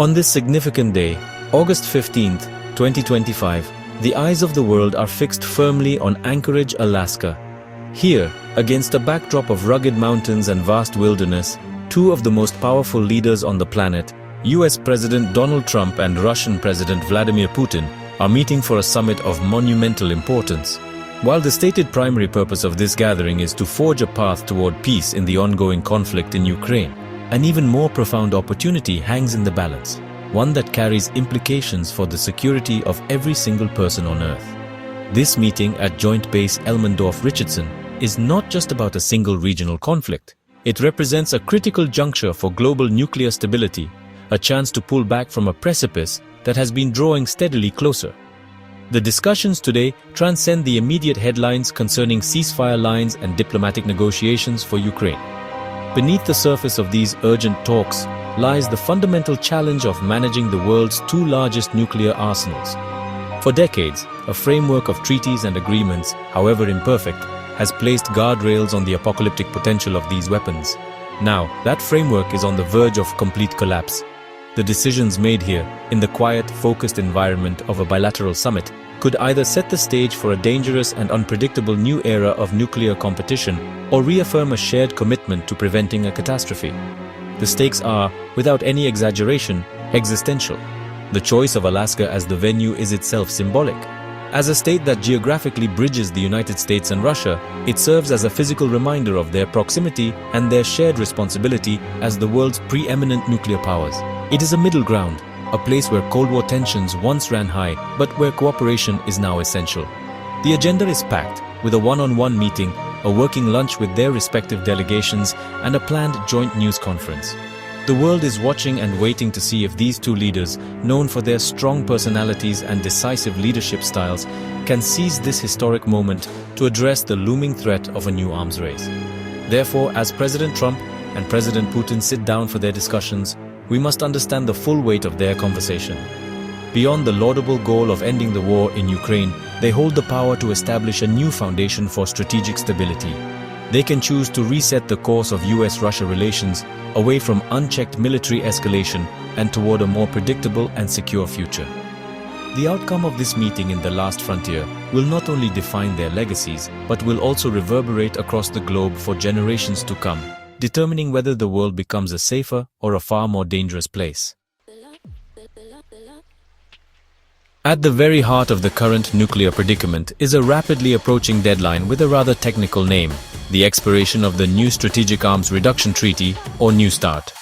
On this significant day, August 15th, 2025, the eyes of the world are fixed firmly on Anchorage, Alaska. Here, against a backdrop of rugged mountains and vast wilderness, two of the most powerful leaders on the planet, US President Donald Trump and Russian President Vladimir Putin, are meeting for a summit of monumental importance. While the stated primary purpose of this gathering is to forge a path toward peace in the ongoing conflict in Ukraine, an even more profound opportunity hangs in the balance, one that carries implications for the security of every single person on Earth. This meeting at Joint Base Elmendorf-Richardson is not just about a single regional conflict. It represents a critical juncture for global nuclear stability, a chance to pull back from a precipice that has been drawing steadily closer. The discussions today transcend the immediate headlines concerning ceasefire lines and diplomatic negotiations for Ukraine. Beneath the surface of these urgent talks lies the fundamental challenge of managing the world's two largest nuclear arsenals. For decades, a framework of treaties and agreements, however imperfect, has placed guardrails on the apocalyptic potential of these weapons. Now, that framework is on the verge of complete collapse. The decisions made here, in the quiet, focused environment of a bilateral summit, could either set the stage for a dangerous and unpredictable new era of nuclear competition or reaffirm a shared commitment to preventing a catastrophe. The stakes are, without any exaggeration, existential. The choice of Alaska as the venue is itself symbolic. As a state that geographically bridges the United States and Russia, it serves as a physical reminder of their proximity and their shared responsibility as the world's preeminent nuclear powers. It is a middle ground, a place where Cold War tensions once ran high, but where cooperation is now essential. The agenda is packed, with a one-on-one meeting, a working lunch with their respective delegations, and a planned joint news conference. The world is watching and waiting to see if these two leaders, known for their strong personalities and decisive leadership styles, can seize this historic moment to address the looming threat of a new arms race. Therefore, as President Trump and President Putin sit down for their discussions, we must understand the full weight of their conversation. Beyond the laudable goal of ending the war in Ukraine, they hold the power to establish a new foundation for strategic stability. They can choose to reset the course of US-Russia relations away from unchecked military escalation and toward a more predictable and secure future. The outcome of this meeting in the last frontier will not only define their legacies, but will also reverberate across the globe for generations to come, determining whether the world becomes a safer or a far more dangerous place. At the very heart of the current nuclear predicament is a rapidly approaching deadline with a rather technical name, the expiration of the New Strategic Arms Reduction Treaty, or New START.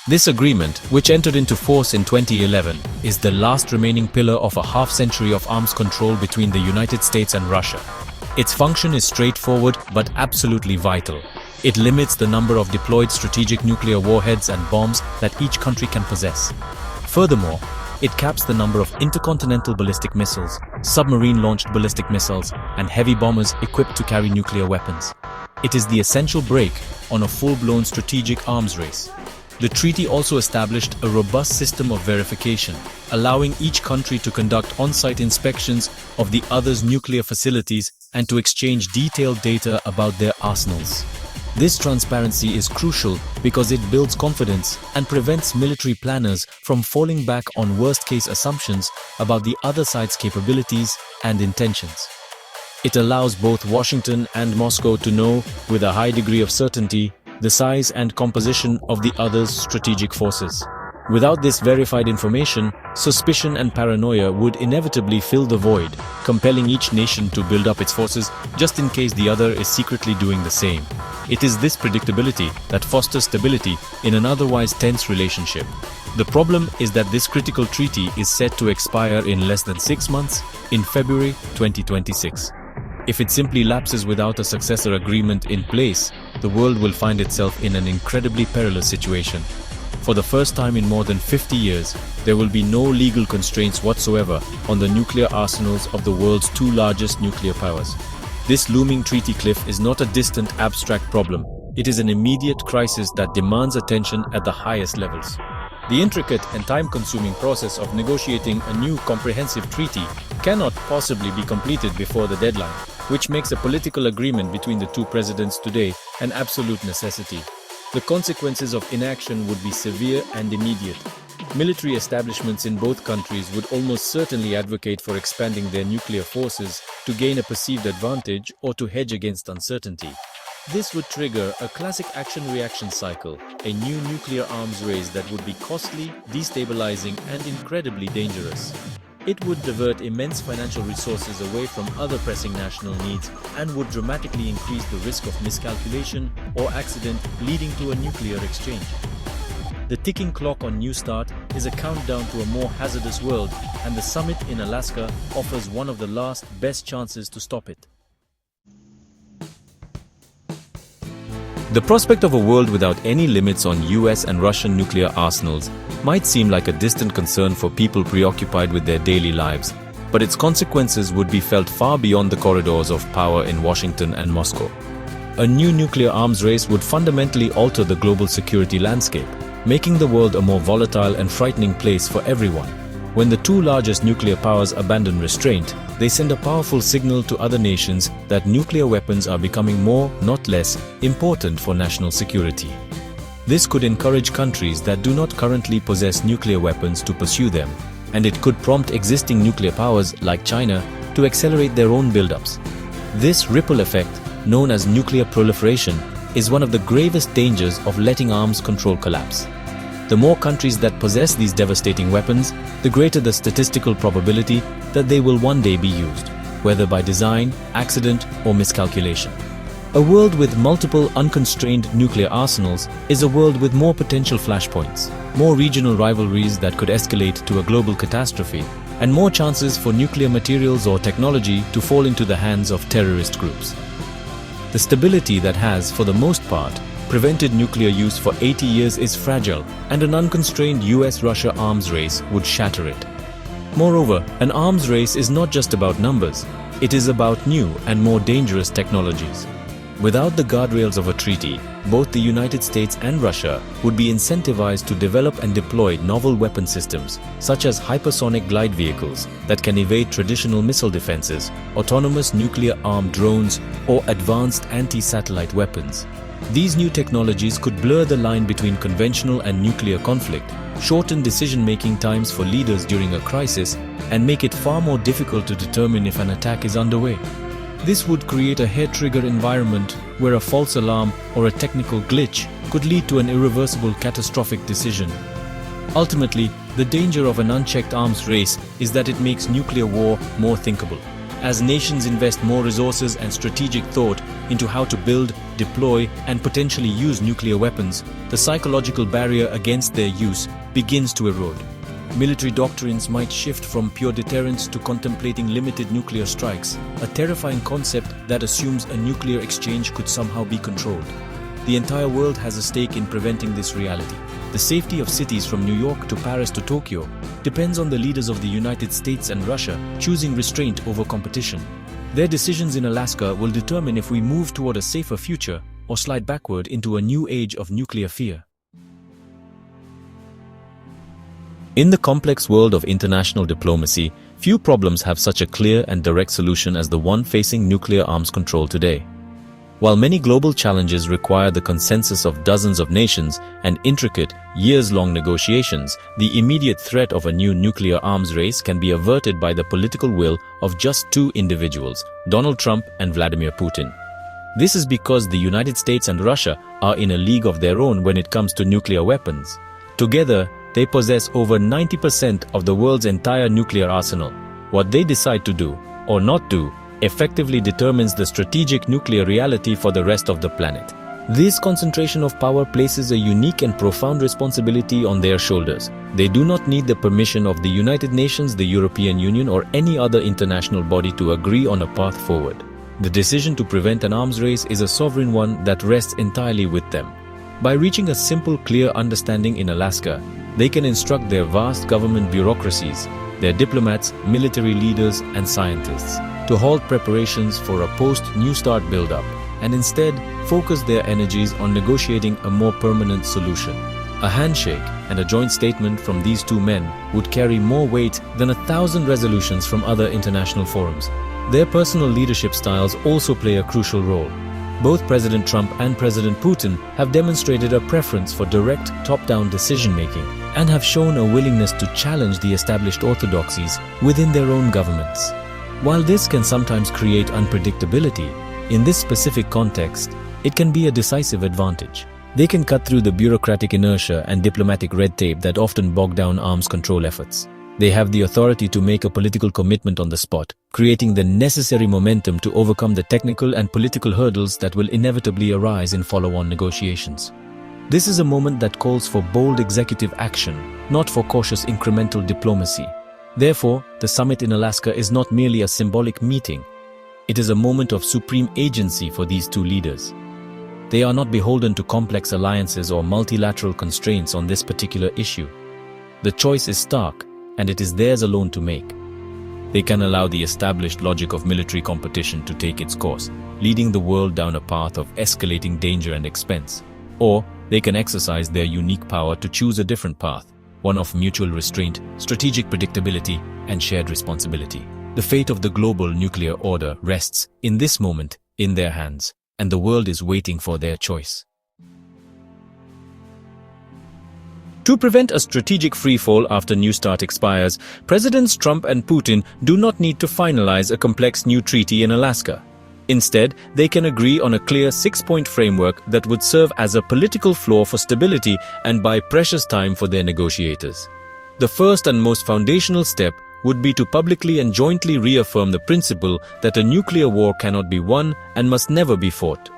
This agreement, which entered into force in 2011, is the last remaining pillar of a half-century of arms control between the United States and Russia. Its function is straightforward but absolutely vital. It limits the number of deployed strategic nuclear warheads and bombs that each country can possess. Furthermore, it caps the number of intercontinental ballistic missiles, submarine-launched ballistic missiles, and heavy bombers equipped to carry nuclear weapons. It is the essential break on a full-blown strategic arms race. The treaty also established a robust system of verification, allowing each country to conduct on-site inspections of the other's nuclear facilities and to exchange detailed data about their arsenals. This transparency is crucial because it builds confidence and prevents military planners from falling back on worst-case assumptions about the other side's capabilities and intentions. It allows both Washington and Moscow to know, with a high degree of certainty, the size and composition of the other's strategic forces. Without this verified information, suspicion and paranoia would inevitably fill the void, compelling each nation to build up its forces just in case the other is secretly doing the same. It is this predictability that fosters stability in an otherwise tense relationship. The problem is that this critical treaty is set to expire in less than 6 months, in February 2026. If it simply lapses without a successor agreement in place, the world will find itself in an incredibly perilous situation. For the first time in more than 50 years, there will be no legal constraints whatsoever on the nuclear arsenals of the world's two largest nuclear powers. This looming treaty cliff is not a distant, abstract problem. It is an immediate crisis that demands attention at the highest levels. The intricate and time-consuming process of negotiating a new comprehensive treaty cannot possibly be completed before the deadline, which makes a political agreement between the two presidents today an absolute necessity. The consequences of inaction would be severe and immediate. Military establishments in both countries would almost certainly advocate for expanding their nuclear forces to gain a perceived advantage or to hedge against uncertainty. This would trigger a classic action-reaction cycle, a new nuclear arms race that would be costly, destabilizing, and incredibly dangerous. It would divert immense financial resources away from other pressing national needs and would dramatically increase the risk of miscalculation or accident leading to a nuclear exchange. The ticking clock on New START is a countdown to a more hazardous world, and the summit in Alaska offers one of the last best chances to stop it. The prospect of a world without any limits on US and Russian nuclear arsenals might seem like a distant concern for people preoccupied with their daily lives, but its consequences would be felt far beyond the corridors of power in Washington and Moscow. A new nuclear arms race would fundamentally alter the global security landscape, making the world a more volatile and frightening place for everyone. When the two largest nuclear powers abandon restraint, they send a powerful signal to other nations that nuclear weapons are becoming more, not less, important for national security. This could encourage countries that do not currently possess nuclear weapons to pursue them, and it could prompt existing nuclear powers like China to accelerate their own buildups. This ripple effect, known as nuclear proliferation, is one of the gravest dangers of letting arms control collapse. The more countries that possess these devastating weapons, the greater the statistical probability that they will one day be used, whether by design, accident, or miscalculation. A world with multiple unconstrained nuclear arsenals is a world with more potential flashpoints, more regional rivalries that could escalate to a global catastrophe, and more chances for nuclear materials or technology to fall into the hands of terrorist groups. The stability that has, for the most part, prevented nuclear use for 80 years is fragile, and an unconstrained US-Russia arms race would shatter it. Moreover, an arms race is not just about numbers, it is about new and more dangerous technologies. Without the guardrails of a treaty, both the United States and Russia would be incentivized to develop and deploy novel weapon systems, such as hypersonic glide vehicles that can evade traditional missile defenses, autonomous nuclear-armed drones, or advanced anti-satellite weapons. These new technologies could blur the line between conventional and nuclear conflict, shorten decision-making times for leaders during a crisis, and make it far more difficult to determine if an attack is underway. This would create a hair-trigger environment where a false alarm or a technical glitch could lead to an irreversible catastrophic decision. Ultimately, the danger of an unchecked arms race is that it makes nuclear war more thinkable. As nations invest more resources and strategic thought into how to build, deploy, and potentially use nuclear weapons, the psychological barrier against their use begins to erode. Military doctrines might shift from pure deterrence to contemplating limited nuclear strikes, a terrifying concept that assumes a nuclear exchange could somehow be controlled. The entire world has a stake in preventing this reality. The safety of cities from New York to Paris to Tokyo depends on the leaders of the United States and Russia choosing restraint over competition. Their decisions in Alaska will determine if we move toward a safer future or slide backward into a new age of nuclear fear. In the complex world of international diplomacy, few problems have such a clear and direct solution as the one facing nuclear arms control today. While many global challenges require the consensus of dozens of nations and intricate, years-long negotiations, the immediate threat of a new nuclear arms race can be averted by the political will of just two individuals, Donald Trump and Vladimir Putin. This is because the United States and Russia are in a league of their own when it comes to nuclear weapons. Together, they possess over 90% of the world's entire nuclear arsenal. What they decide to do, or not do, effectively determines the strategic nuclear reality for the rest of the planet. This concentration of power places a unique and profound responsibility on their shoulders. They do not need the permission of the United Nations, the European Union, or any other international body to agree on a path forward. The decision to prevent an arms race is a sovereign one that rests entirely with them. By reaching a simple, clear understanding in Alaska, they can instruct their vast government bureaucracies, their diplomats, military leaders, and scientists to halt preparations for a post-New START buildup and instead focus their energies on negotiating a more permanent solution. A handshake and a joint statement from these two men would carry more weight than 1,000 resolutions from other international forums. Their personal leadership styles also play a crucial role. Both President Trump and President Putin have demonstrated a preference for direct, top-down decision-making, and have shown a willingness to challenge the established orthodoxies within their own governments. While this can sometimes create unpredictability, in this specific context, it can be a decisive advantage. They can cut through the bureaucratic inertia and diplomatic red tape that often bog down arms control efforts. They have the authority to make a political commitment on the spot, creating the necessary momentum to overcome the technical and political hurdles that will inevitably arise in follow-on negotiations. This is a moment that calls for bold executive action, not for cautious incremental diplomacy. Therefore, the summit in Alaska is not merely a symbolic meeting. It is a moment of supreme agency for these two leaders. They are not beholden to complex alliances or multilateral constraints on this particular issue. The choice is stark, and it is theirs alone to make. They can allow the established logic of military competition to take its course, leading the world down a path of escalating danger and expense. Or they can exercise their unique power to choose a different path, one of mutual restraint, strategic predictability, and shared responsibility. The fate of the global nuclear order rests, in this moment, in their hands, and the world is waiting for their choice. To prevent a strategic freefall after New START expires, Presidents Trump and Putin do not need to finalize a complex new treaty in Alaska. Instead, they can agree on a clear 6-point framework that would serve as a political floor for stability and buy precious time for their negotiators. The first and most foundational step would be to publicly and jointly reaffirm the principle that a nuclear war cannot be won and must never be fought.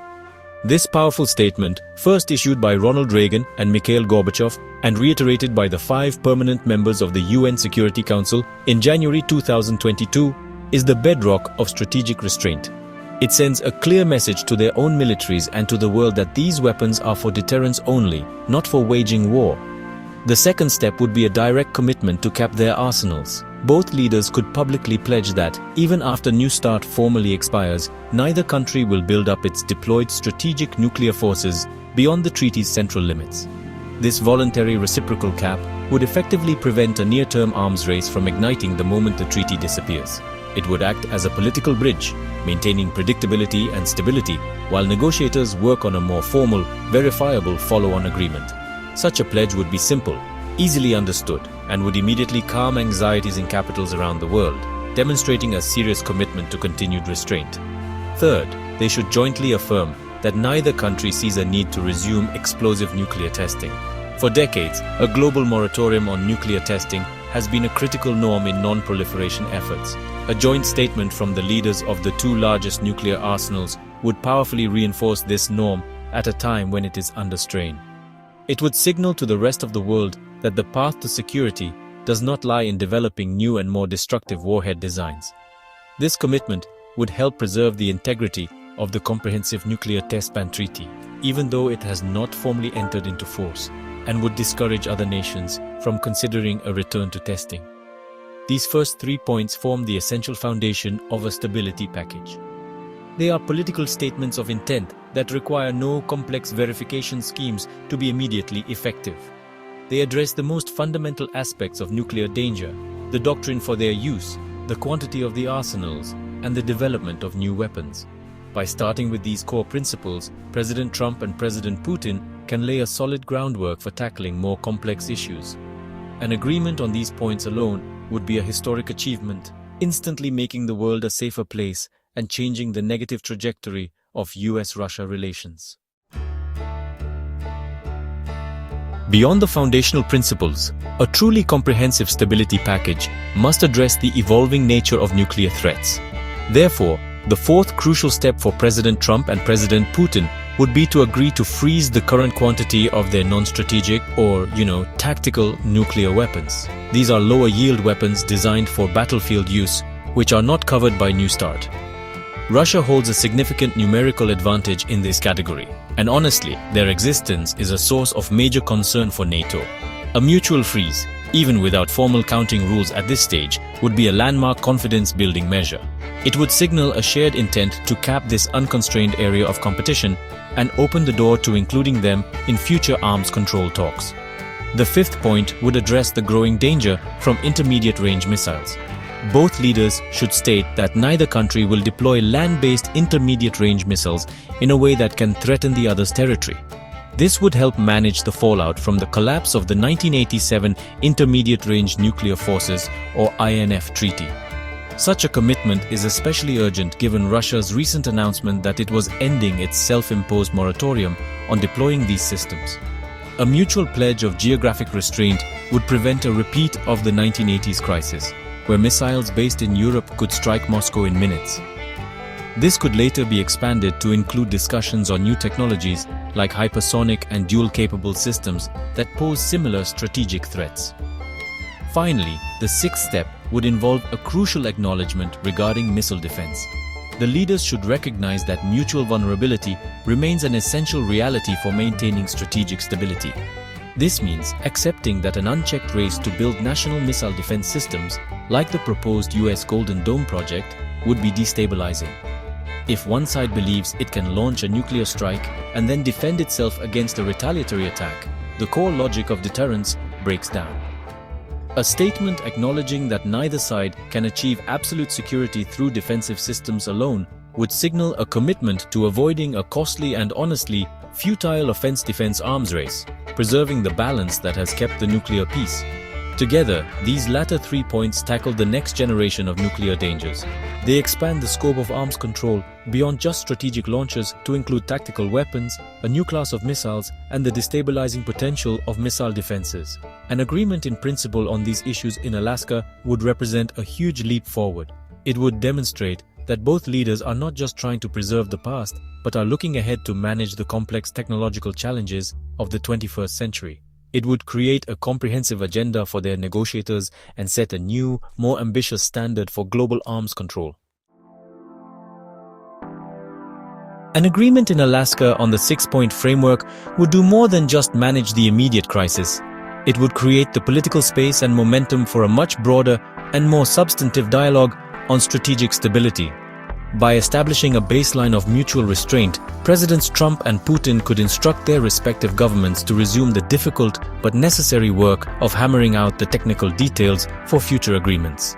This powerful statement, first issued by Ronald Reagan and Mikhail Gorbachev and reiterated by the 5 permanent members of the UN Security Council in January 2022, is the bedrock of strategic restraint. It sends a clear message to their own militaries and to the world that these weapons are for deterrence only, not for waging war. The second step would be a direct commitment to cap their arsenals. Both leaders could publicly pledge that, even after New START formally expires, neither country will build up its deployed strategic nuclear forces beyond the treaty's central limits. This voluntary reciprocal cap would effectively prevent a near-term arms race from igniting the moment the treaty disappears. It would act as a political bridge, maintaining predictability and stability, while negotiators work on a more formal, verifiable follow-on agreement. Such a pledge would be simple, easily understood, and would immediately calm anxieties in capitals around the world, demonstrating a serious commitment to continued restraint. Third, they should jointly affirm that neither country sees a need to resume explosive nuclear testing. For decades, a global moratorium on nuclear testing has been a critical norm in non-proliferation efforts. A joint statement from the leaders of the 2 largest nuclear arsenals would powerfully reinforce this norm at a time when it is under strain. It would signal to the rest of the world that the path to security does not lie in developing new and more destructive warhead designs. This commitment would help preserve the integrity of the Comprehensive Nuclear Test Ban Treaty, even though it has not formally entered into force, and would discourage other nations from considering a return to testing. These first 3 points form the essential foundation of a stability package. They are political statements of intent that require no complex verification schemes to be immediately effective. They address the most fundamental aspects of nuclear danger, the doctrine for their use, the quantity of the arsenals, and the development of new weapons. By starting with these core principles, President Trump and President Putin can lay a solid groundwork for tackling more complex issues. An agreement on these points alone would be a historic achievement, instantly making the world a safer place and changing the negative trajectory of US-Russia relations. Beyond the foundational principles, a truly comprehensive stability package must address the evolving nature of nuclear threats. Therefore, the fourth crucial step for President Trump and President Putin would be to agree to freeze the current quantity of their non-strategic or, tactical nuclear weapons. These are lower-yield weapons designed for battlefield use, which are not covered by New START. Russia holds a significant numerical advantage in this category, and honestly, their existence is a source of major concern for NATO. A mutual freeze, even without formal counting rules at this stage, would be a landmark confidence-building measure. It would signal a shared intent to cap this unconstrained area of competition and open the door to including them in future arms control talks. The fifth point would address the growing danger from intermediate-range missiles. Both leaders should state that neither country will deploy land-based intermediate-range missiles in a way that can threaten the other's territory. This would help manage the fallout from the collapse of the 1987 Intermediate-Range Nuclear Forces or INF Treaty. Such a commitment is especially urgent given Russia's recent announcement that it was ending its self-imposed moratorium on deploying these systems. A mutual pledge of geographic restraint would prevent a repeat of the 1980s crisis, where missiles based in Europe could strike Moscow in minutes. This could later be expanded to include discussions on new technologies like hypersonic and dual-capable systems that pose similar strategic threats. Finally, the sixth step would involve a crucial acknowledgement regarding missile defense. The leaders should recognize that mutual vulnerability remains an essential reality for maintaining strategic stability. This means accepting that an unchecked race to build national missile defense systems, like the proposed US Golden Dome project, would be destabilizing. If one side believes it can launch a nuclear strike and then defend itself against a retaliatory attack, the core logic of deterrence breaks down. A statement acknowledging that neither side can achieve absolute security through defensive systems alone would signal a commitment to avoiding a costly and honestly futile offense-defense arms race, preserving the balance that has kept the nuclear peace. Together, these latter 3 points tackle the next generation of nuclear dangers. They expand the scope of arms control beyond just strategic launches to include tactical weapons, a new class of missiles, and the destabilizing potential of missile defenses. An agreement in principle on these issues in Alaska would represent a huge leap forward. It would demonstrate that both leaders are not just trying to preserve the past, but are looking ahead to manage the complex technological challenges of the 21st century. It would create a comprehensive agenda for their negotiators and set a new, more ambitious standard for global arms control. An agreement in Alaska on the 6-point framework would do more than just manage the immediate crisis. It would create the political space and momentum for a much broader and more substantive dialogue on strategic stability. By establishing a baseline of mutual restraint, Presidents Trump and Putin could instruct their respective governments to resume the difficult but necessary work of hammering out the technical details for future agreements.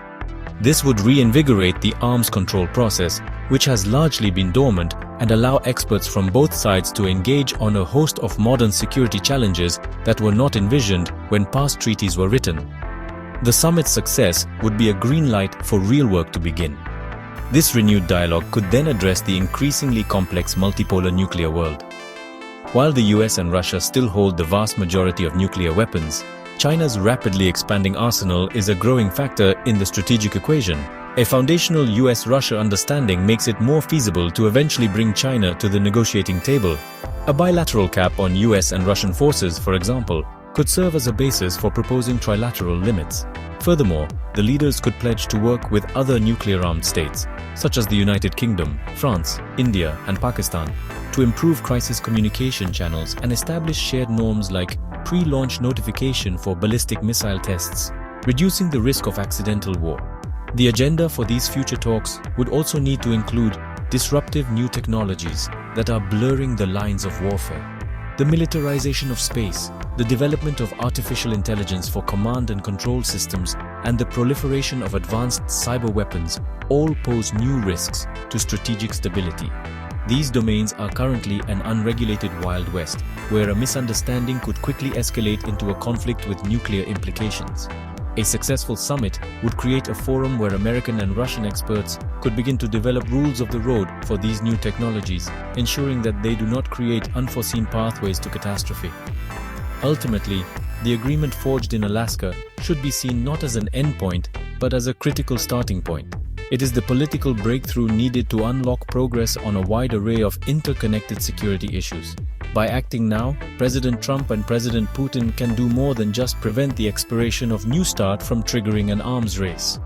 This would reinvigorate the arms control process, which has largely been dormant, and allow experts from both sides to engage on a host of modern security challenges that were not envisioned when past treaties were written. The summit's success would be a green light for real work to begin. This renewed dialogue could then address the increasingly complex multipolar nuclear world. While the US and Russia still hold the vast majority of nuclear weapons, China's rapidly expanding arsenal is a growing factor in the strategic equation. A foundational US-Russia understanding makes it more feasible to eventually bring China to the negotiating table. A bilateral cap on US and Russian forces, for example, could serve as a basis for proposing trilateral limits. Furthermore, the leaders could pledge to work with other nuclear-armed states, such as the United Kingdom, France, India, and Pakistan, to improve crisis communication channels and establish shared norms like pre-launch notification for ballistic missile tests, reducing the risk of accidental war. The agenda for these future talks would also need to include disruptive new technologies that are blurring the lines of warfare. The militarization of space, the development of artificial intelligence for command and control systems, and the proliferation of advanced cyber weapons all pose new risks to strategic stability. These domains are currently an unregulated Wild West, where a misunderstanding could quickly escalate into a conflict with nuclear implications. A successful summit would create a forum where American and Russian experts could begin to develop rules of the road for these new technologies, ensuring that they do not create unforeseen pathways to catastrophe. Ultimately, the agreement forged in Alaska should be seen not as an endpoint, but as a critical starting point. It is the political breakthrough needed to unlock progress on a wide array of interconnected security issues. By acting now, President Trump and President Putin can do more than just prevent the expiration of New START from triggering an arms race.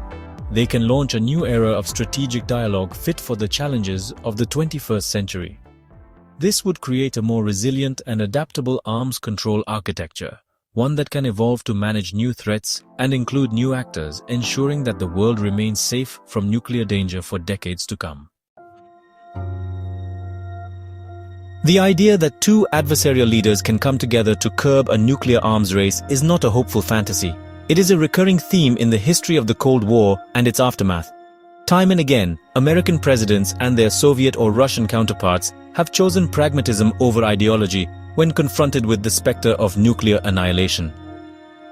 They can launch a new era of strategic dialogue fit for the challenges of the 21st century. This would create a more resilient and adaptable arms control architecture, one that can evolve to manage new threats and include new actors, ensuring that the world remains safe from nuclear danger for decades to come. The idea that two adversarial leaders can come together to curb a nuclear arms race is not a hopeful fantasy. It is a recurring theme in the history of the Cold War and its aftermath. Time and again, American presidents and their Soviet or Russian counterparts have chosen pragmatism over ideology, when confronted with the specter of nuclear annihilation.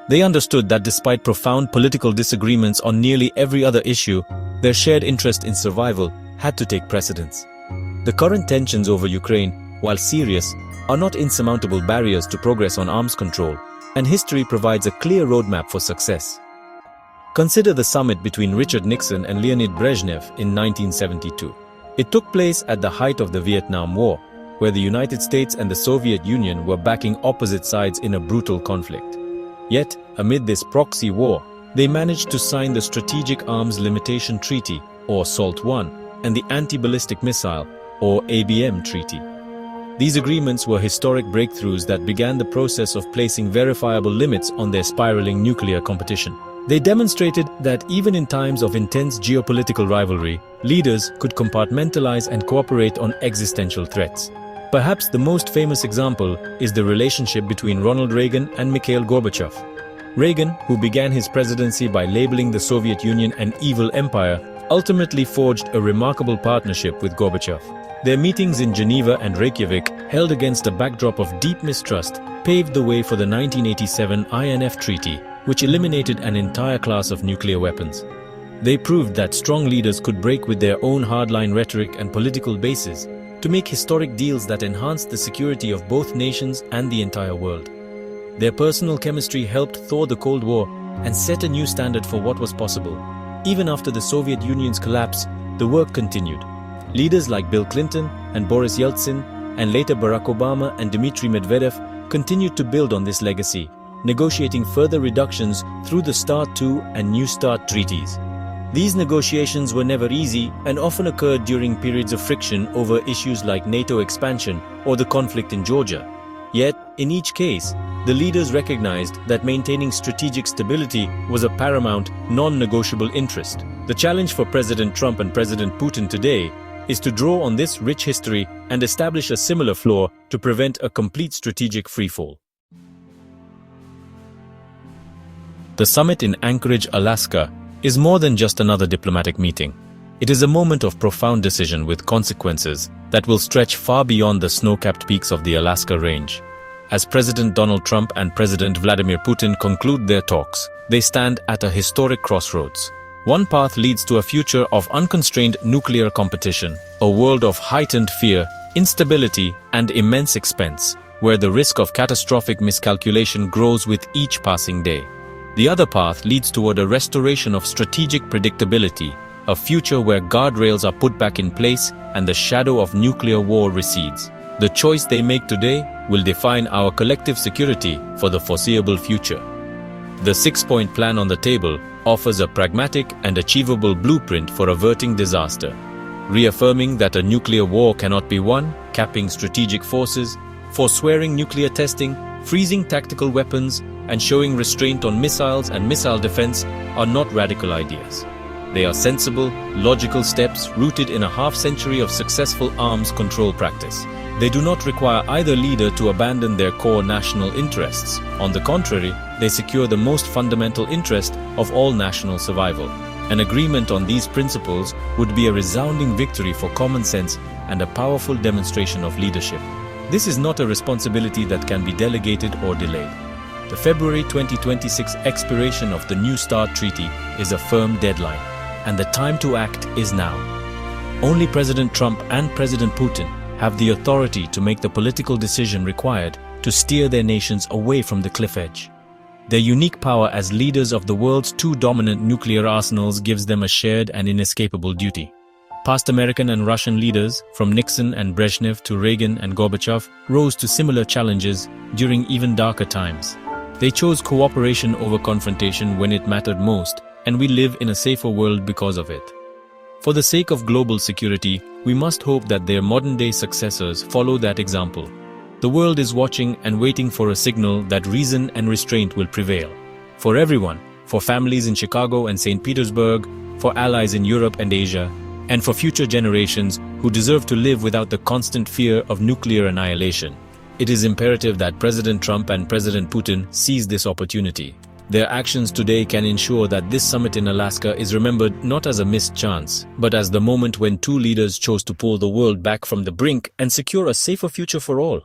They understood that despite profound political disagreements on nearly every other issue, their shared interest in survival had to take precedence. The current tensions over Ukraine, while serious, are not insurmountable barriers to progress on arms control, and history provides a clear roadmap for success. Consider the summit between Richard Nixon and Leonid Brezhnev in 1972. It took place at the height of the Vietnam War, where the United States and the Soviet Union were backing opposite sides in a brutal conflict. Yet, amid this proxy war, they managed to sign the Strategic Arms Limitation Treaty, or SALT I, and the Anti-Ballistic Missile, or ABM Treaty. These agreements were historic breakthroughs that began the process of placing verifiable limits on their spiraling nuclear competition. They demonstrated that even in times of intense geopolitical rivalry, leaders could compartmentalize and cooperate on existential threats. Perhaps the most famous example is the relationship between Ronald Reagan and Mikhail Gorbachev. Reagan, who began his presidency by labeling the Soviet Union an evil empire, ultimately forged a remarkable partnership with Gorbachev. Their meetings in Geneva and Reykjavik, held against a backdrop of deep mistrust, paved the way for the 1987 INF Treaty, which eliminated an entire class of nuclear weapons. They proved that strong leaders could break with their own hardline rhetoric and political bases to make historic deals that enhanced the security of both nations and the entire world. Their personal chemistry helped thaw the Cold War and set a new standard for what was possible. Even after the Soviet Union's collapse, the work continued. Leaders like Bill Clinton and Boris Yeltsin, and later Barack Obama and Dmitry Medvedev, continued to build on this legacy, negotiating further reductions through the START II and New START treaties. These negotiations were never easy and often occurred during periods of friction over issues like NATO expansion or the conflict in Georgia. Yet, in each case, the leaders recognized that maintaining strategic stability was a paramount, non-negotiable interest. The challenge for President Trump and President Putin today is to draw on this rich history and establish a similar floor to prevent a complete strategic freefall. The summit in Anchorage, Alaska, is more than just another diplomatic meeting. It is a moment of profound decision with consequences that will stretch far beyond the snow-capped peaks of the Alaska Range. As President Donald Trump and President Vladimir Putin conclude their talks, they stand at a historic crossroads. One path leads to a future of unconstrained nuclear competition, a world of heightened fear, instability, and immense expense, where the risk of catastrophic miscalculation grows with each passing day. The other path leads toward a restoration of strategic predictability, a future where guardrails are put back in place and the shadow of nuclear war recedes. The choice they make today will define our collective security for the foreseeable future. The six-point plan on the table offers a pragmatic and achievable blueprint for averting disaster, reaffirming that a nuclear war cannot be won, capping strategic forces, forswearing nuclear testing, freezing tactical weapons, and showing restraint on missiles and missile defense are not radical ideas. They are sensible, logical steps rooted in a half-century of successful arms control practice. They do not require either leader to abandon their core national interests. On the contrary, they secure the most fundamental interest of all national survival. An agreement on these principles would be a resounding victory for common sense and a powerful demonstration of leadership. This is not a responsibility that can be delegated or delayed. The February 2026 expiration of the New START Treaty is a firm deadline, and the time to act is now. Only President Trump and President Putin have the authority to make the political decision required to steer their nations away from the cliff edge. Their unique power as leaders of the world's two dominant nuclear arsenals gives them a shared and inescapable duty. Past American and Russian leaders, from Nixon and Brezhnev to Reagan and Gorbachev, rose to similar challenges during even darker times. They chose cooperation over confrontation when it mattered most, and we live in a safer world because of it. For the sake of global security, we must hope that their modern-day successors follow that example. The world is watching and waiting for a signal that reason and restraint will prevail. For everyone, for families in Chicago and St. Petersburg, for allies in Europe and Asia, and for future generations who deserve to live without the constant fear of nuclear annihilation. It is imperative that President Trump and President Putin seize this opportunity. Their actions today can ensure that this summit in Alaska is remembered not as a missed chance, but as the moment when two leaders chose to pull the world back from the brink and secure a safer future for all.